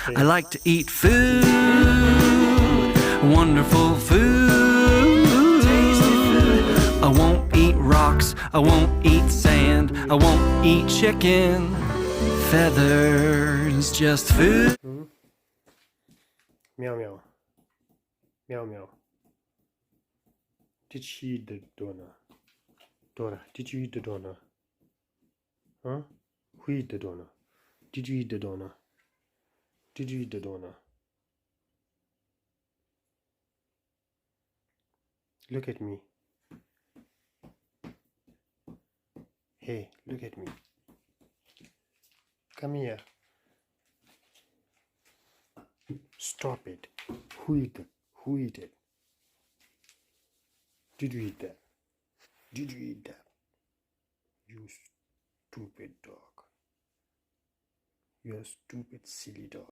I like to eat food, wonderful food. I won't eat rocks, I won't eat sand, I won't eat chicken feathers, just food. Meow meow. Meow meow. Did she eat the donut? Dora, did you eat the donut? Huh? Who eat the donut? Did you eat the donut? Did you eat the donut? Look at me. Hey, look at me. Come here. Stop it. Who eat it? Who eat it? Did you eat that? Did you eat that? You stupid dog. You're a stupid, silly dog.